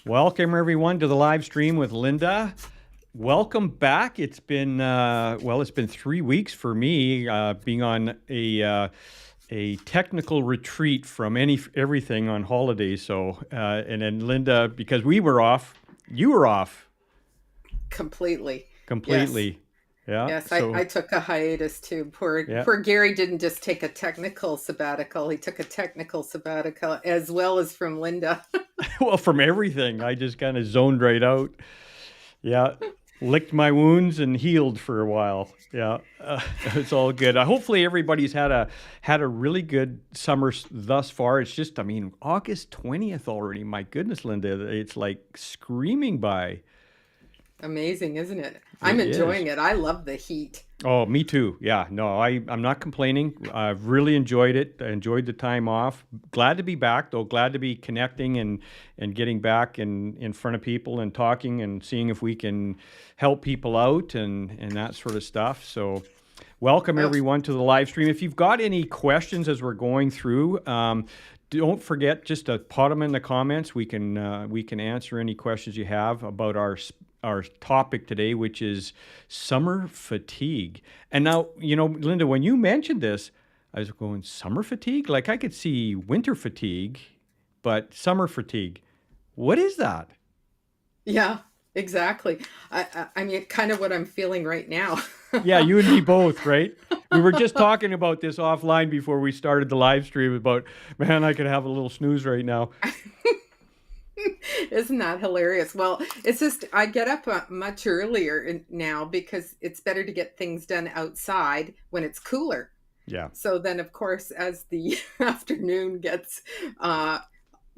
Welcome everyone to the live stream with Linda. Welcome back. It's been 3 weeks for me being on a technical retreat from everything on holiday. So and then Linda, because we were off, you were off Completely. Yes. completely. Yeah. Yes. I So took a hiatus too. Poor yeah. poor Gary didn't just take a technical sabbatical. He took a technical sabbatical as well as from Linda. Well, from everything, I just kind of zoned right out. Yeah, licked my wounds and healed for a while. Yeah, it's all good. Hopefully, everybody's had a really good summer thus far. It's just, I mean, August 20th already. My goodness, Linda, it's like screaming by. Amazing, isn't it? I'm It is. enjoying it. I love the heat. Oh, me too. Yeah, no, I'm not complaining. I've really enjoyed it. I enjoyed the time off. Glad to be back, though. Glad to be connecting and getting back in front of people and talking and seeing if we can help people out and that sort of stuff. So, welcome Oh, everyone to the live stream. If you've got any questions as we're going through, don't forget just to put them in the comments. We can answer any questions you have about our topic today, which is summer fatigue. And now, Linda, when you mentioned this, I was going, summer fatigue? Like I could see winter fatigue, but summer fatigue. What is that? yeah, exactly. I mean, kind of what I'm feeling right now. Yeah, you and me both, right? We were just talking about this offline before we started the live stream about, man, I could have a little snooze right now. Isn't that hilarious? Well, it's just I get up much earlier now because it's better to get things done outside when it's cooler. Yeah. So then, of course, as the afternoon gets uh,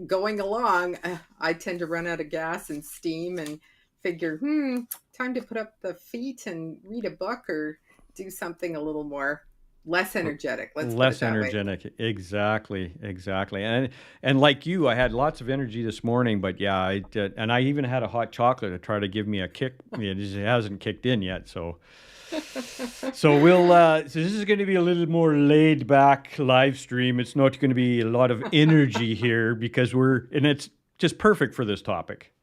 going along, I tend to run out of gas and steam and figure, time to put up the feet and read a book or do something a little more less energetic. Let's put it Less that way. energetic. Exactly. And like you, I had lots of energy this morning, but yeah, I did, and I even had a hot chocolate to try to give me a kick. It just hasn't kicked in yet, so this is going to be a little more laid back live stream. It's not going to be a lot of energy here because it's just perfect for this topic.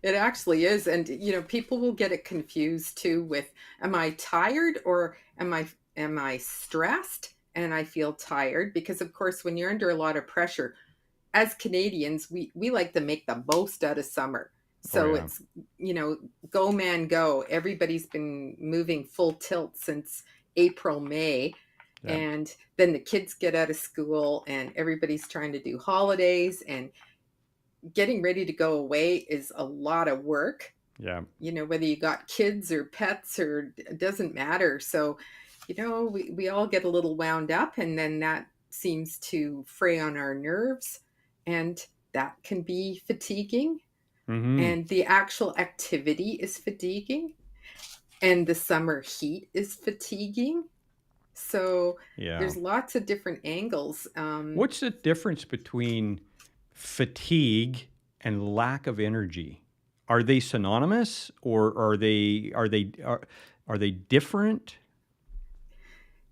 It actually is. And, people will get it confused too with, am I tired or am I stressed and I feel tired? Because of course, when you're under a lot of pressure, as Canadians, we like to make the most out of summer. Oh So yeah, it's, go man go. Everybody's been moving full tilt since April, May. yeah, And then the kids get out of school and everybody's trying to do holidays and getting ready to go away is a lot of work. yeah. Whether you got kids or pets or it doesn't matter. So, we all get a little wound up and then that seems to fray on our nerves and that can be fatiguing. Mm-hmm. And the actual activity is fatiguing and the summer heat is fatiguing. So Yeah. there's lots of different angles. What's the difference between fatigue and lack of energy? Are they synonymous or are they different?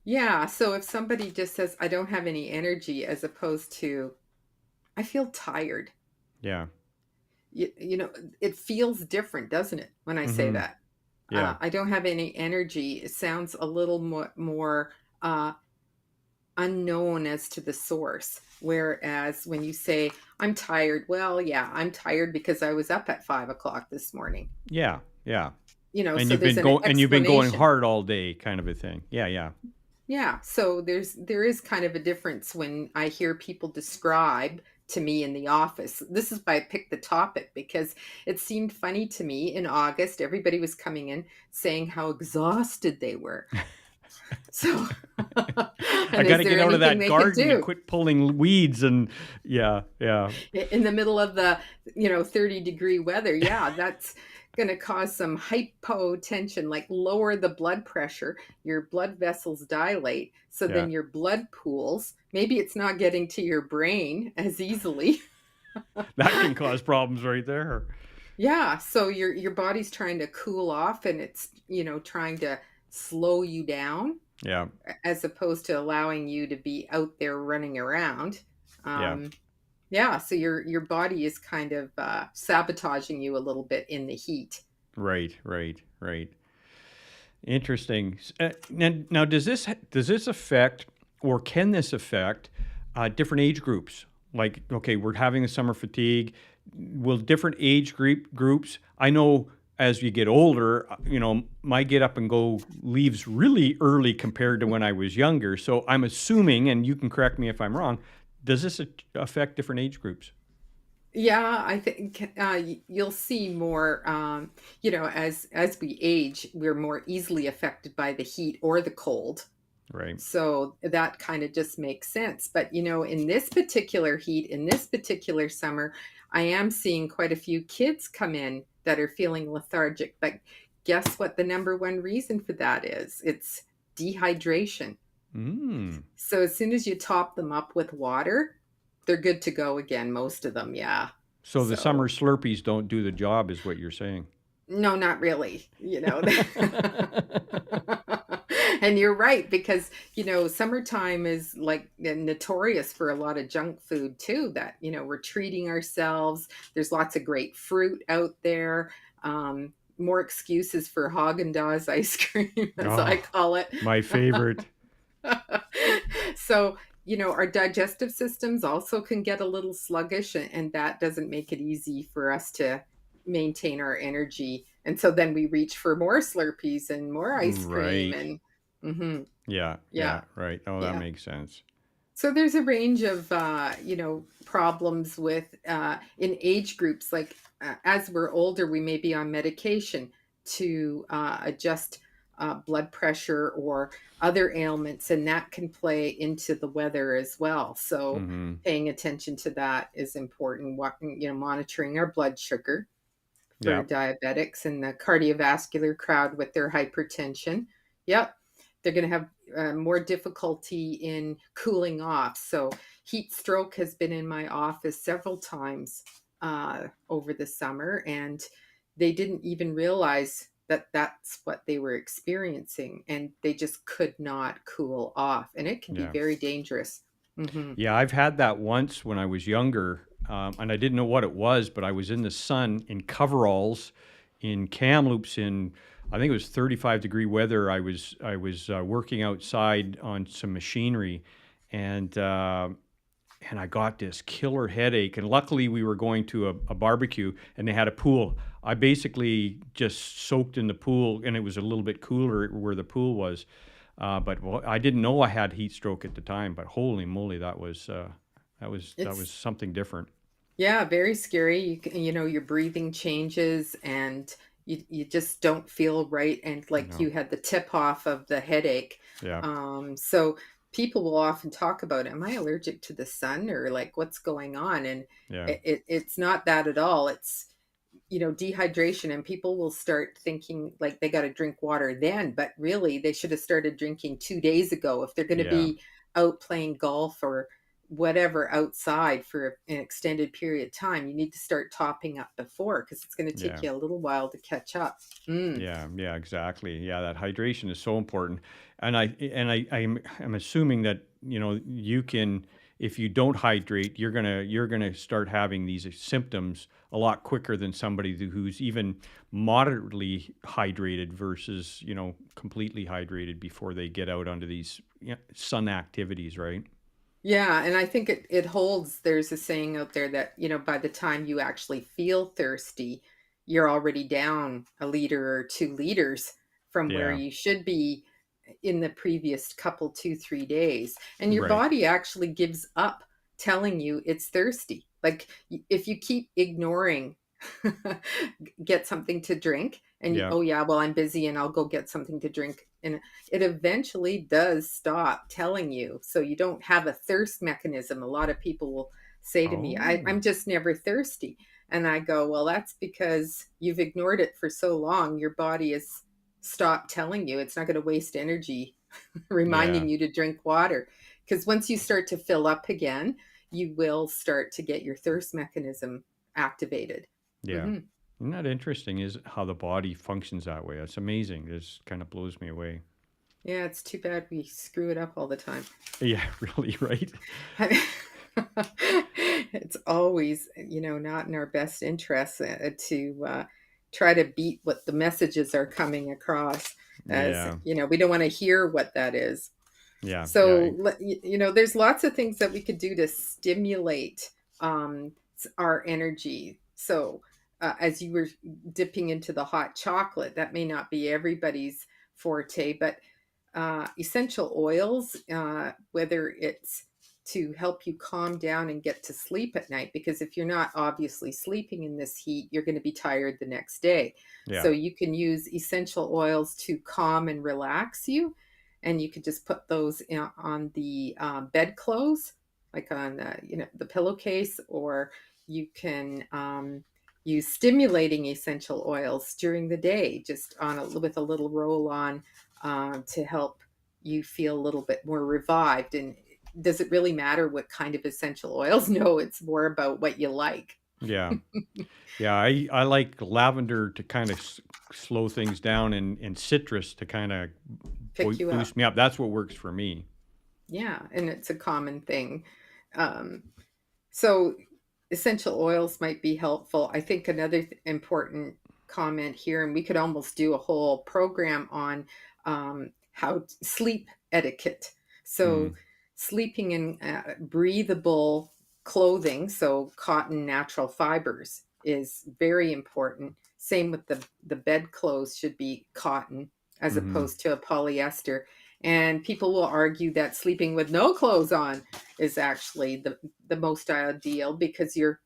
Yeah. So if somebody just says, I don't have any energy, as opposed to, I feel tired, Yeah. it feels different, doesn't it? When I say Mm-hmm. that, Yeah. I don't have any energy. It sounds a little more uh, unknown as to the source. Whereas when you say, I'm tired, well, yeah, I'm tired because I was up at 5 o'clock this morning. Yeah. Yeah. And So you've there's been an going explanation. hard all day kind of a thing. Yeah, yeah. Yeah, so there is kind of a difference when I hear people describe to me in the office. This is why I picked the topic because it seemed funny to me in August. Everybody was coming in saying how exhausted they were. So, I and got is to there get out of anything that they could garden and do quit pulling weeds and yeah, yeah. in the middle of the 30-degree weather? Yeah, that's going to cause some hypotension, like lower the blood pressure, your blood vessels dilate, so Yeah. then your blood pools. Maybe it's not getting to your brain as easily. That can cause problems right there. Yeah, so your body's trying to cool off and it's, trying to slow you down Yeah. as opposed to allowing you to be out there running around. Yeah. Um, Yeah, so your body is kind of sabotaging you a little bit in the heat. Right, right, right. Interesting. Now, does this affect, or can this affect different age groups? Like, okay, we're having the summer fatigue. Will different groups? I know as you get older, my get up and go leaves really early compared to when I was younger. So I'm assuming, and you can correct me if I'm wrong, does this affect different age groups? Yeah, I think you'll see more. As we age, we're more easily affected by the heat or the cold. Right. So that kind of just makes sense. But in this particular heat, in this particular summer, I am seeing quite a few kids come in that are feeling lethargic. But guess what the number one reason for that is? It's dehydration. Mm. So as soon as you top them up with water, they're good to go again, most of them, yeah. So the So summer Slurpees don't do the job, is what you're saying. no, not really. And you're right because, summertime is like notorious for a lot of junk food too that, we're treating ourselves. There's lots of great fruit out there. More excuses for Haagen-Dazs ice cream, as I Oh, call it. my favorite. So, our digestive systems also can get a little sluggish, and that doesn't make it easy for us to maintain our energy. And so then we reach for more Slurpees and more ice cream Right. and Yeah, yeah, yeah, right. Oh, that yeah. makes sense. So there's a range of problems with in age groups. Like as we're older, we may be on medication to adjust blood pressure or other ailments, and that can play into the weather as well. So Mhm. paying attention to that is important. Monitoring our blood sugar for Yeah. diabetics and the cardiovascular crowd with their hypertension. Yep, they're going to have more difficulty in cooling off. So, heat stroke has been in my office several times over the summer, and they didn't even realize that that's what they were experiencing, and they just could not cool off, and it can be Yeah. very dangerous. Hmm. Yeah, I've had that once when I was younger, and I didn't know what it was, but I was in the sun in coveralls, in Kamloops, in I think it was 35-degree weather. I was working outside on some machinery, and and I got this killer headache. And luckily, we were going to a barbecue, and they had a pool. I basically just soaked in the pool, and it was a little bit cooler where the pool was. But well, I didn't know I had heat stroke at the time. But holy moly, that was It's something different. Yeah, very scary. Your breathing changes and you just don't feel right. And like No, you had the tip off of the headache. yeah, So people will often talk about, am I allergic to the sun or like what's going on? And yeah, it's not that at all. It's, dehydration, and people will start thinking like they got to drink water then, but really they should have started drinking 2 days ago if they're going to yeah, be out playing golf or whatever outside for an extended period of time. You need to start topping up before because it's going to take yeah. you a little while to catch up. Mm. Yeah, yeah, exactly. Yeah, that hydration is so important. I'm assuming that, you can, if you don't hydrate, you're gonna start having these symptoms a lot quicker than somebody who's even moderately hydrated versus, completely hydrated before they get out onto these, sun activities, right? Yeah, and I think it holds. There's a saying out there that, by the time you actually feel thirsty, you're already down a liter or 2 liters from where Yeah, you should be in the previous couple, 2, 3 days. And your right. body actually gives up telling you it's thirsty. Like if you keep ignoring, get something to drink, and Yeah, oh yeah, well, I'm busy and I'll go get something to drink. And it eventually does stop telling you. So you don't have a thirst mechanism. A lot of people will say to me, oh, I'm just never thirsty. And I go, well, that's because you've ignored it for so long. Your body has stopped telling you. It's not going to waste energy yeah, reminding you to drink water. Because once you start to fill up again, you will start to get your thirst mechanism activated. yeah. Hmm. Isn't that interesting? Is how the body functions that way. It's amazing. This kind of blows me away. Yeah, it's too bad we screw it up all the time. Yeah, really, right? It's always, not in our best interest to try to beat what the messages are coming across as, Yeah, we don't want to hear what that is. yeah, yeah, So, there's lots of things that we could do to stimulate our energy. So, as you were dipping into the hot chocolate, that may not be everybody's forte, but essential oils, whether it's to help you calm down and get to sleep at night, because if you're not obviously sleeping in this heat, you're going to be tired the next day. yeah. So you can use essential oils to calm and relax you. And you could just put those on the bedclothes, like on the pillowcase, or you can use stimulating essential oils during the day, just with a little roll on to help you feel a little bit more revived. And does it really matter what kind of essential oils? No, it's more about what you like. Yeah. Yeah, I like lavender to kind of slow things down, and citrus to kind of Pick you up. boost me up. That's what works for me. Yeah, and it's a common thing. Um, so essential oils might be helpful. I think another important comment here, and we could almost do a whole program on how sleep etiquette. So Mm, sleeping in breathable clothing, so cotton, natural fibers, is very important. Same with the bedclothes should be cotton as mhm. opposed to a polyester. And people will argue that sleeping with no clothes on is actually the most ideal, because you're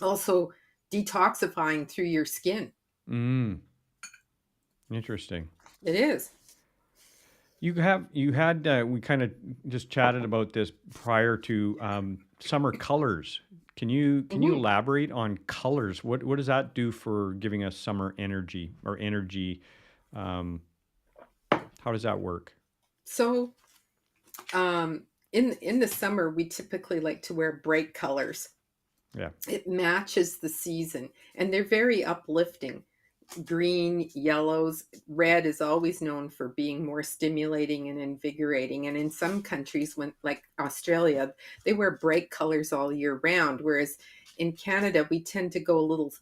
also detoxifying through your skin. Mm, interesting. It is. You had we kind of just chatted about this prior to summer colors. Can you Mhm. elaborate on colors? What does that do for giving us summer energy or energy? Um, how does that work? So, um, in the summer, we typically like to wear bright colors. Yeah. It matches the season, and they're very uplifting. Green, yellows, red is always known for being more stimulating and invigorating. And in some countries, when like Australia, they wear bright colors all year round. Whereas in Canada, we tend to go a little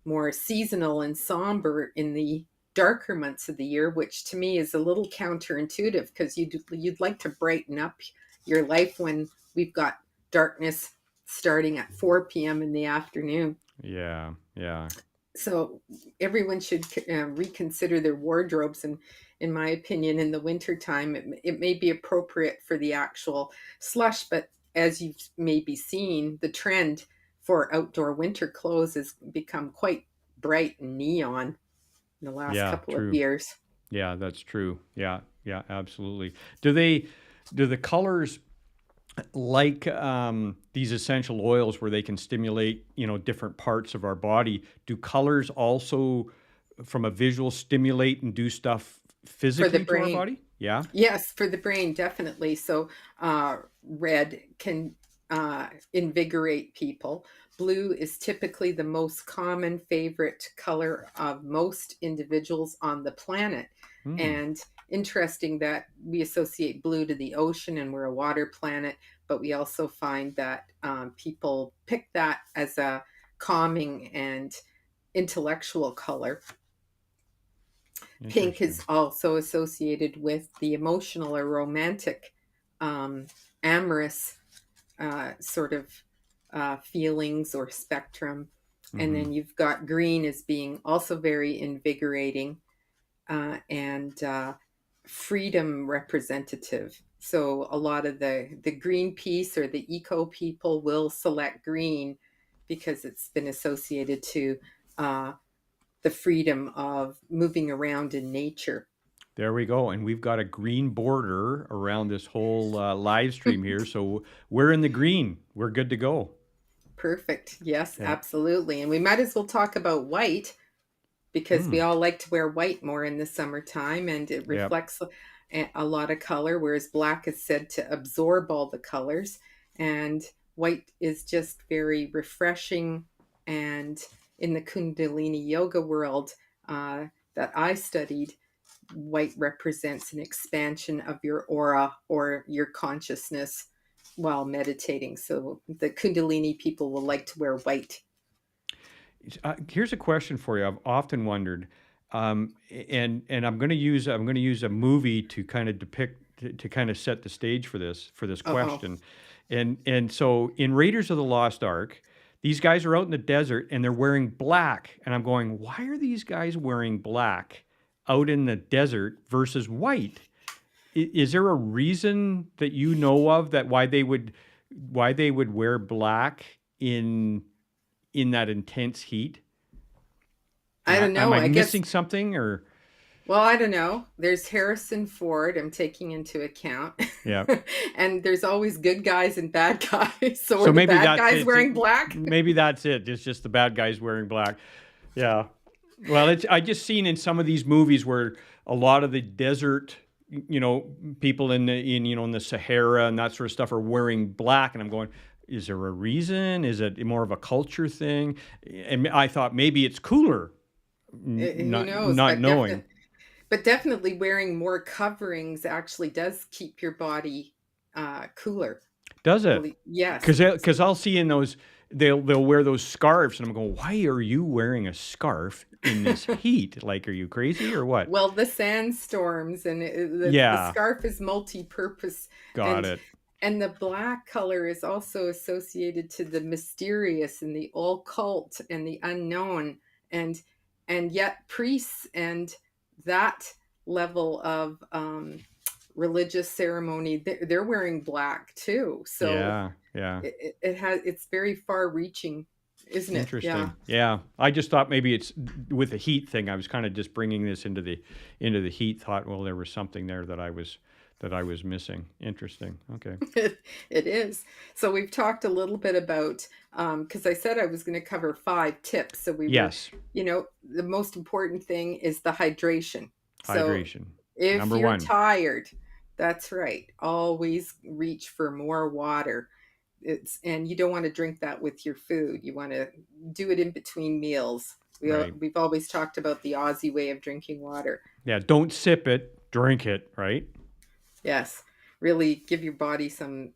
more seasonal and somber in the darker months of the year, which to me is a little counterintuitive, because you'd like to brighten up your life when we've got darkness starting at 4 p.m. in the afternoon. Yeah. Yeah. So everyone should reconsider their wardrobes. And in my opinion, in the wintertime, it may be appropriate for the actual slush, but as you've maybe seen, the trend for outdoor winter clothes has become quite bright and neon in the last Yeah. couple of True. years. Yeah, that's true. Yeah, yeah, absolutely. Do the colors like these essential oils where they can stimulate, different parts of our body? Do colors also, from a visual, stimulate and do stuff For the physically to our brain. body? Yeah. Yes, for the brain, definitely. So, red can invigorate people. Blue is typically the most common favorite color of most individuals on the planet. Hmm. And interesting that we associate blue to the ocean, and we're a water planet, but we also find that people pick that as a calming and intellectual color. Pink is Interesting. also associated with the emotional or romantic, um, amorous sort of feelings or spectrum. And Hmm. then you've got green as being also very invigorating and freedom representative. So a lot of the Greenpeace or the eco people will select green because it's been associated to uh, the freedom of moving around in nature. There we go. And we've got a green border around this whole live stream here. So we're in the green. We're good to go. Perfect. Yes, Yeah. absolutely. And we might as well talk about white, because we Mm. all like to wear white more in the summertime, and it Yep. reflects a lot of color, whereas black is said to absorb all the colors. And white is just very refreshing. And in the Kundalini yoga world that I studied, white represents an expansion of your aura or your consciousness. while meditating. So the Kundalini people will like to wear white. Here's a question for you. I've often wondered, and I'm going to use a movie to kind of to kind of set the stage for this Uh-oh. question, and so in Raiders of the Lost Ark, these guys are out in the desert and they're wearing black, and I'm going, why are these guys wearing black out in the desert versus white? Is there a reason that you know of that why they would wear black in that intense heat? I don't Am know. I I guess, missing something or well, I don't know. There's Harrison Ford, I'm taking into account. yeah? And there's always good guys and bad guys. So are So the maybe bad that's guys it. wearing black? Maybe that's it. It's just the bad guys wearing black. Yeah. Well, I just seen in some of these movies where a lot of the desert, people in the Sahara and that sort of stuff are wearing black, and I'm going, is there a reason? Is it more of a culture thing? And I thought maybe it's cooler, Who not knows? not knowing. But definitely wearing more coverings actually does keep your body cooler. Does it? Yes. Because I'll see in those they'll wear those scarves, and I'm going, why are you wearing a scarf in this heat? Like, are you crazy or what? Well, the sandstorms and the Yeah, scarf is multi-purpose, got and it. the black color is also associated to the mysterious and the occult and the unknown, and yet priests and that level of religious ceremony, they're wearing black too. So Yeah, yeah. it's very far reaching, isn't it? Yeah. Interesting. Yeah, I just thought maybe it's with the heat thing. I was kind of just bringing this into the heat. Thought, well, there was something there that I was missing. Interesting. Okay. It is. So we've talked a little bit about, because I said I was going to cover 5 tips. So we were, Yes, the most important thing is the hydration. So hydration. if Number you're one. tired, that's right. Always reach for more water. And you don't want to drink that with your food. You want to do it in between meals. Right. We've always talked about the Aussie way of drinking water. Yeah. Don't sip it. Drink it. Right. Yes, really give your body some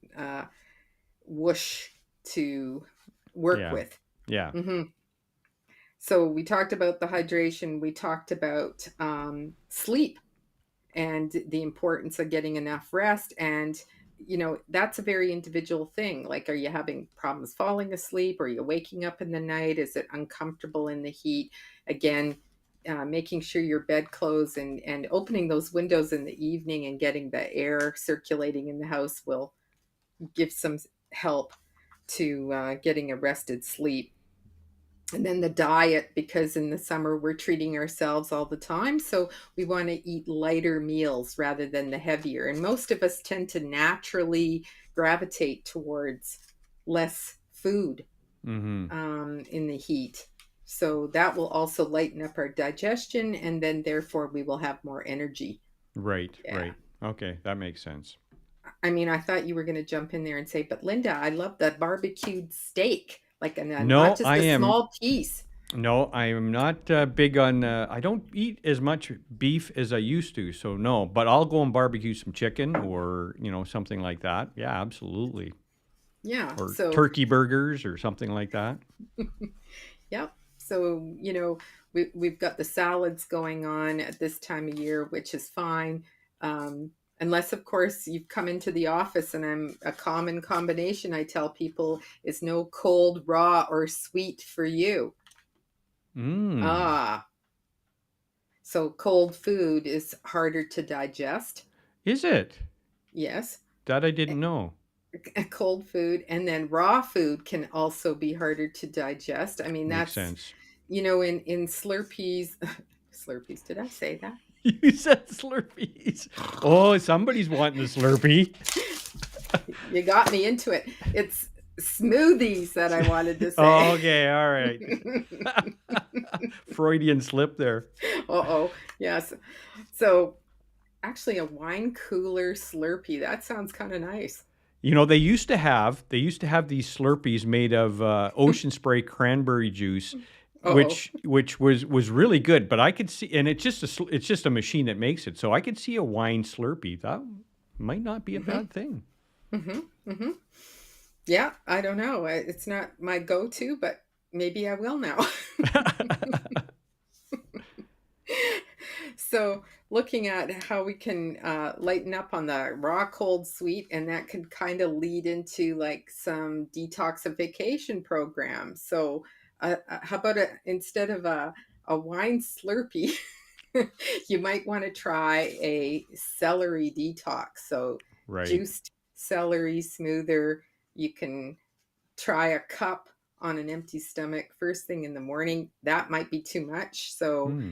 whoosh to work Yeah. with. Yeah. hmm So we talked about the hydration. We talked about sleep and the importance of getting enough rest. And, that's a very individual thing. Like, are you having problems falling asleep? Are you waking up in the night? Is it uncomfortable in the heat? Again, making sure your bedclothes and opening those windows in the evening and getting the air circulating in the house will give some help to getting a rested sleep. And then the diet, because in the summer we're treating ourselves all the time. So we want to eat lighter meals rather than the heavier. And most of us tend to naturally gravitate towards less food Mm-hmm. in the heat. So that will also lighten up our digestion, and then therefore we will have more energy. Right. Yeah. Right. Okay, that makes sense. I mean, I thought you were going to jump in there and say, but Linda, I love that barbecued steak, like not No, just I a am. small piece. No, I am not big on. I don't eat as much beef as I used to, so no. But I'll go and barbecue some chicken or something like that. Yeah, absolutely. Yeah. Or So, turkey burgers or something like that. yep. So, we've got the salads going on at this time of year, which is fine. Unless, of course, you've come into the office, and a common combination I tell people is no cold, raw, or sweet for you. Mm. Ah, so cold food is harder to digest. Is it? Yes, That I didn't know. cold food, and then raw food can also be harder to digest. I mean, Makes that's, sense. in Slurpees. Slurpees, did I say that? You said Slurpees. Oh, somebody's wanting a Slurpee. You got me into it. It's smoothies that I wanted to say. Oh, okay, all right. Freudian slip there. Uh-oh. Yes. So actually a wine cooler Slurpee. That sounds kind of nice. They used to have these Slurpees made of ocean spray cranberry juice, Uh-oh. which was really good. But I could see, and it's just a machine that makes it, so I could see a wine Slurpee. That might not be a bad thing. hmm Hmm. Yeah, I don't know. It's not my go-to, but maybe I will now. So, looking at how we can lighten up on the raw, cold, sweet, and that could kind of lead into like some detoxification programs. So, how about instead of a wine Slurpee, you might want to try a celery detox. So, Right. juiced celery smoother. You can try a cup on an empty stomach first thing in the morning. That might be too much. So, Hmm.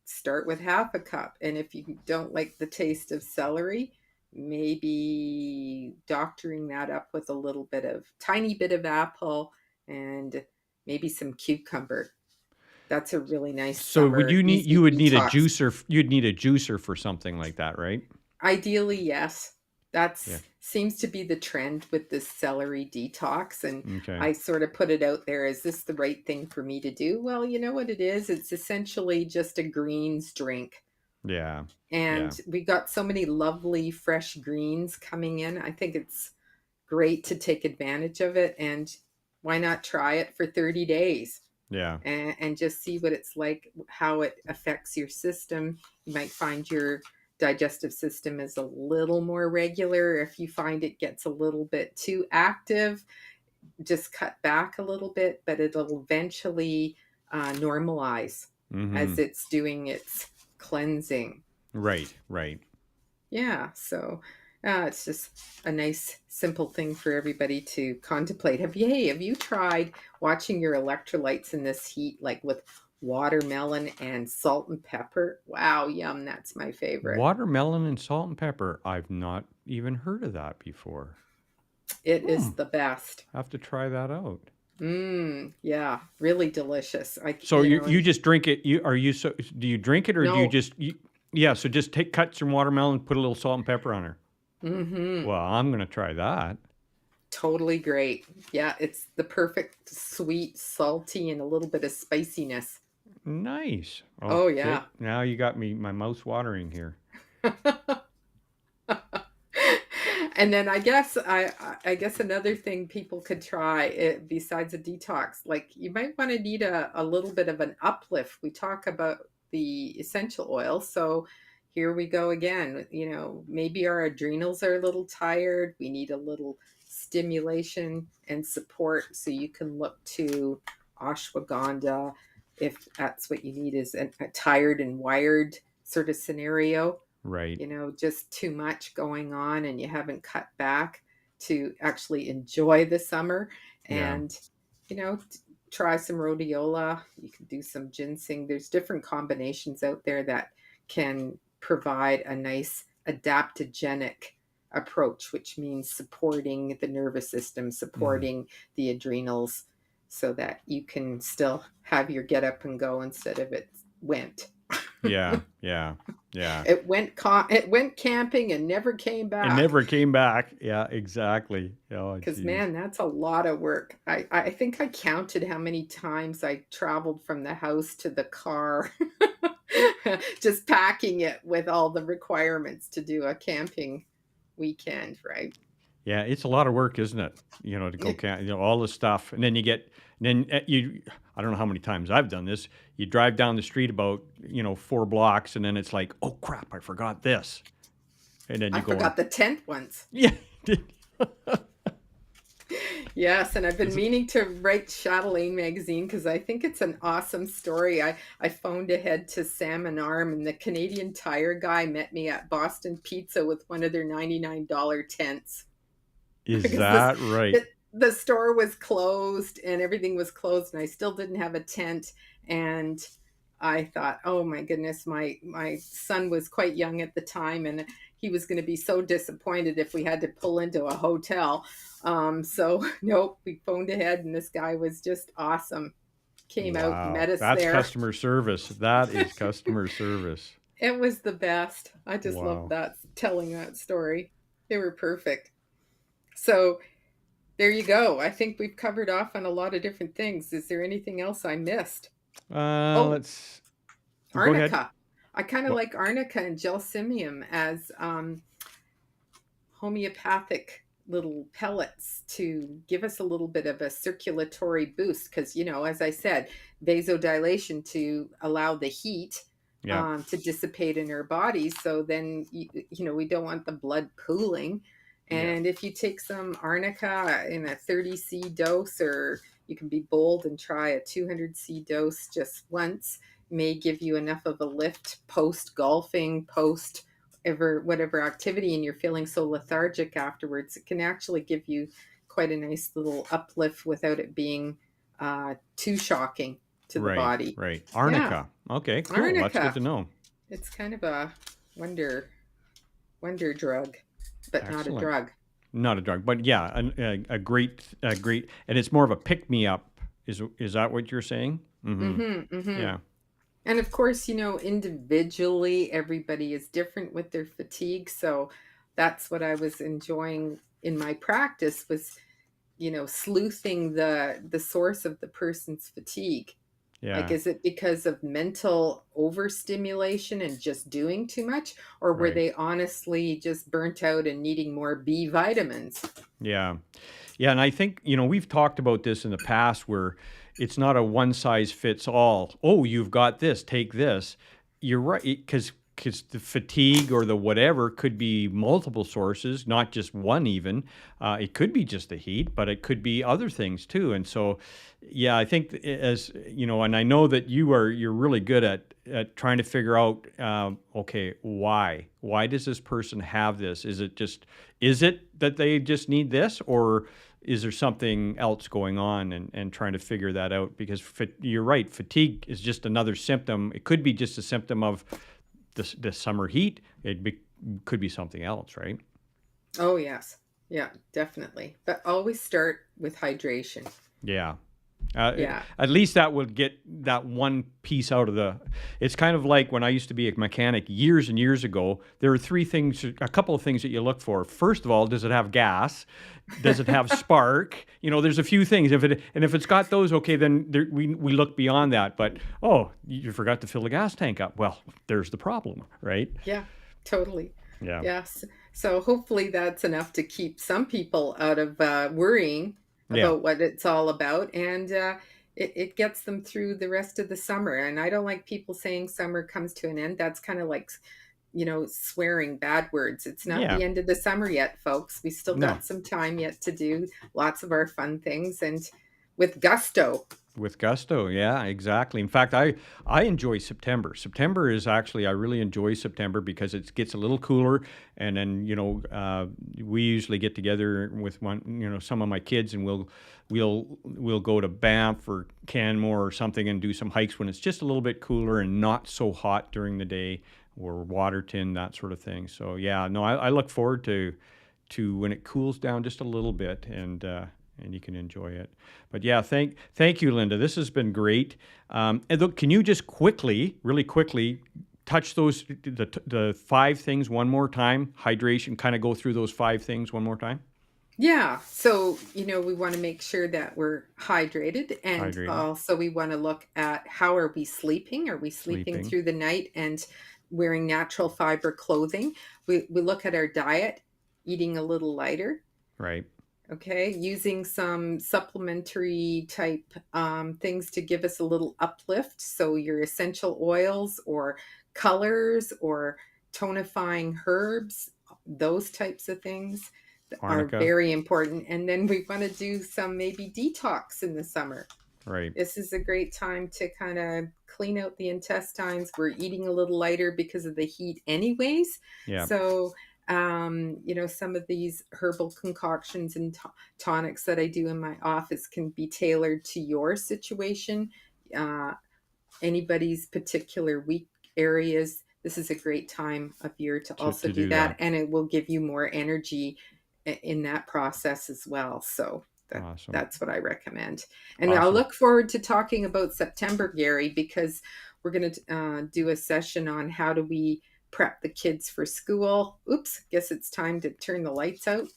start with half a cup. And if you don't like the taste of celery, maybe doctoring that up with a little bit of tiny bit of apple and maybe some cucumber. That's a really nice So would summer you need you easy would need a detox. juicer you'd need a juicer for something like that, right? Ideally, yes. Yeah. That's seems to be the trend with this celery detox. And Okay. I sort of put it out there. Is this the right thing for me to do? Well, you know what it is? It's essentially just a greens drink. Yeah. Yeah. And we got so many lovely fresh greens coming in. I think it's great to take advantage of it. And why not try it for 30 days Yeah. and just see what it's like, how it affects your system? You might find your digestive system is a little more regular. If you find it gets a little bit too active, just cut back a little bit, but it'll eventually normalize as Mhm. it's doing its cleansing. Right, right. Yeah, so it's just a nice, simple thing for everybody to contemplate. Have you tried watching your electrolytes in this heat, like with watermelon and salt and pepper? Wow, yum, that's my favorite. Watermelon and salt and pepper. I've not even heard of that before. It Hmm. is the best. Have to try that out. Yeah, really delicious. So you just drink it. Do you drink it or do you No, just yeah, so just cut some watermelon, put a little salt and pepper on her. mm-hmm, Well, I'm going to try that. totally great. Yeah, it's the perfect sweet, salty, and a little bit of spiciness. Nice. Oh, Okay. yeah. Now you got me my mouth watering here. And then I guess another thing people could try besides a detox, like you might want to need a little bit of an uplift. We talk about the essential oil, so here we go again. You know, maybe our adrenals are a little tired. We need a little stimulation and support, so you can look to ashwagandha if that's what you need, is a tired and wired sort of scenario, Right. just too much going on and you haven't cut back to actually enjoy the summer. Yeah. And, try some rhodiola. You can do some ginseng. There's different combinations out there that can provide a nice adaptogenic approach, which means supporting the nervous system, Mhm. supporting the adrenals, so that you can still have your get up and go instead of it went. Yeah. Yeah. Yeah. It went camping and never came It back. never came back. Yeah, exactly. Oh, Because, geez. man, that's a lot of work. I think I counted how many times I traveled from the house to the car, just packing it with all the requirements to do a camping weekend, right? Yeah, it's a lot of work, isn't it? To go camp, all the stuff, and then you. I don't know how many times I've done this. You drive down the street about 4 blocks, and then it's like, oh crap, I forgot this, and then I you go and forgot the tent once. yeah, Yes, and I've been is it- meaning to write Chatelaine magazine because I think it's an awesome story. I phoned ahead to Salmon Arm, and the Canadian Tire guy met me at Boston Pizza with one of their $99 tents is because that right? the store was closed and everything was closed, and I still didn't have a tent. And I thought, oh my goodness, my son was quite young at the time, and he was going to be so disappointed if we had to pull into a hotel. So nope, we phoned ahead, and this guy was just awesome. Came out, met Wow, us that's there. customer service. That is customer service. It was the best. I just loved Wow. that, telling that story. They were perfect. So there you go. I think we've covered off on a lot of different things. Is there anything else I missed? Oh, Let's go ahead. arnica. I kind of What? like arnica and gelsemium as homeopathic little pellets to give us a little bit of a circulatory boost because, as I said, vasodilation to allow the heat Yeah. to dissipate in our bodies. So then, we don't want the blood pooling. Yeah. And if you take some arnica in a 30 C dose, or you can be bold and try a 200 C dose just once, may give you enough of a lift post golfing, post whatever activity, and you're feeling so lethargic afterwards. It can actually give you quite a nice little uplift without it being too shocking to the Right. body. Right. Yeah, Arnica. Okay. Cool. That's good arnica. to know. It's kind of a wonder drug, but not a Excellent. drug. Not a drug, but yeah, a great, and it's more of a pick me up. Is that what you're saying? Mm-hmm. Mm-hmm. Mm-hmm. Yeah. And of course, individually, everybody is different with their fatigue. So that's what I was enjoying in my practice was, sleuthing the source of the person's fatigue. Like, Yeah. is it because of mental overstimulation and just doing too much? Or were Right. they honestly just burnt out and needing more B vitamins? Yeah. Yeah, and I think, we've talked about this in the past where it's not a one size fits all. Oh, you've got this, take this. You're right, because the fatigue or the whatever could be multiple sources, not just one even. It could be just the heat, but it could be other things too. And so, yeah, I think as and I know that you're really good at trying to figure out, okay, why does this person have this? Is it that they just need this, or is there something else going on, and trying to figure that out? Because you're right, fatigue is just another symptom. It could be just a symptom of the summer heat. Could be something else, right? Oh, yes. Yeah, definitely. But always start with hydration. Yeah. Yeah. At least that would get that one piece out of the. It's kind of like when I used to be a mechanic years and years ago. There are a couple of things that you look for. First of all, does it have gas? Does it have spark? There's a few things. If it's got those, okay, then we look beyond that. But oh, you forgot to fill the gas tank up. Well, there's the problem, right? Yeah, totally. Yeah. Yes. So hopefully that's enough to keep some people out of worrying Yeah. about what it's all about. And it gets them through the rest of the summer. And I don't like people saying summer comes to an end. That's kind of like, swearing bad words. It's not Yeah. the end of the summer yet, folks. We still No. got some time yet to do lots of our fun things, and with gusto. With gusto, yeah, exactly. In fact, I enjoy September. September is actually I really enjoy September because it gets a little cooler, and then we usually get together with some of my kids, and we'll go to Banff or Canmore or something and do some hikes when it's just a little bit cooler and not so hot during the day, or Waterton, that sort of thing. So yeah, no, I look forward to when it cools down just a little bit, and you can enjoy it. But yeah, thank you, Linda. This has been great. And look, can you just really quickly, touch the 5 things one more time? Hydration. Kind of go through those 5 things one more time. Yeah. So, we want to make sure that we're hydrated. And Hydrated, also, we want to look at how are we sleeping? Are we sleeping sleeping. through the night and wearing natural fiber clothing? We look at our diet, eating a little lighter. Right. Okay. Using some supplementary type things to give us a little uplift. So, your essential oils or colors or tonifying herbs, those types of things are Arnica. very important. And then we want to do some maybe detox in the summer. Right. This is a great time to kind of clean out the intestines. We're eating a little lighter because of the heat anyways. Yeah. So, some of these herbal concoctions and tonics that I do in my office can be tailored to your situation, anybody's particular weak areas. This is a great time of year to also To do do that. that. And it will give you more energy in that process as well. So Awesome. that's what I recommend. And I'll Awesome. look forward to talking about September, Gary, because we're going to do a session on how do we prep the kids for school. Oops, guess it's time to turn the lights out.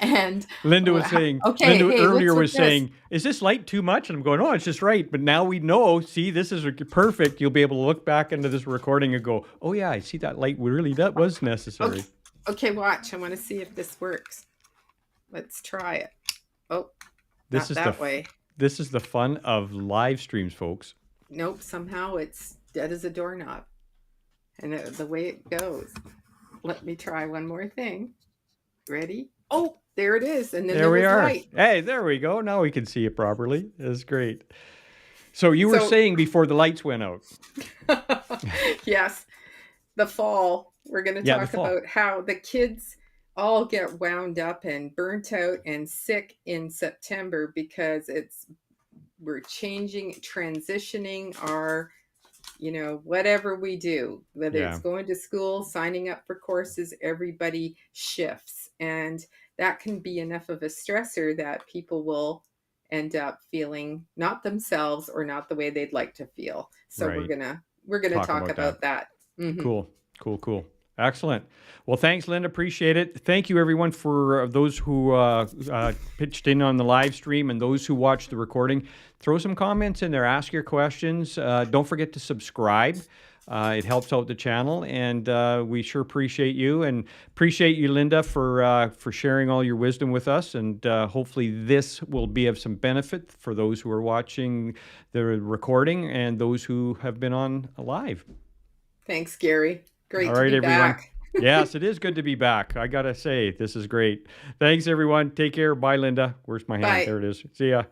And Linda was saying, okay, Linda hey, earlier what's with was this? saying, is this light too much? And I'm going, oh, it's just right. But now we know, see, this is perfect. You'll be able to look back into this recording and go, oh yeah, I see that light really, that was necessary. Okay, okay, watch. I want to see if this works. Let's try it. Oh, This not is that way. this is the fun of live streams, folks. Nope, somehow it's dead as a doorknob. And the way it goes. Let me try one more thing. Ready? Oh, there it is. And then There there we was are. light. Hey, there we go. Now we can see it properly. That's great. So you were So- saying before the lights went out. Yes, the fall. We're going to Yeah, the talk fall. about how the kids all get wound up and burnt out and sick in September because we're changing, transitioning our, whatever we do, whether Yeah. it's going to school, signing up for courses, everybody shifts. And that can be enough of a stressor that people will end up feeling not themselves or not the way they'd like to feel. So Right. we're gonna talk about that. Mhm. Cool. Excellent. Well, thanks, Linda. Appreciate it. Thank you, everyone, for those who pitched in on the live stream and those who watched the recording. Throw some comments in there. Ask your questions. Don't forget to subscribe. It helps out the channel, and we sure appreciate you, and appreciate you, Linda, for sharing all your wisdom with us. And hopefully, this will be of some benefit for those who are watching the recording and those who have been on live. Thanks, Gary. Great All to right, be everyone. back. Yes, it is good to be back. I gotta say, this is great. Thanks, everyone. Take care. Bye, Linda. Where's my hand? Bye. There it is. See ya.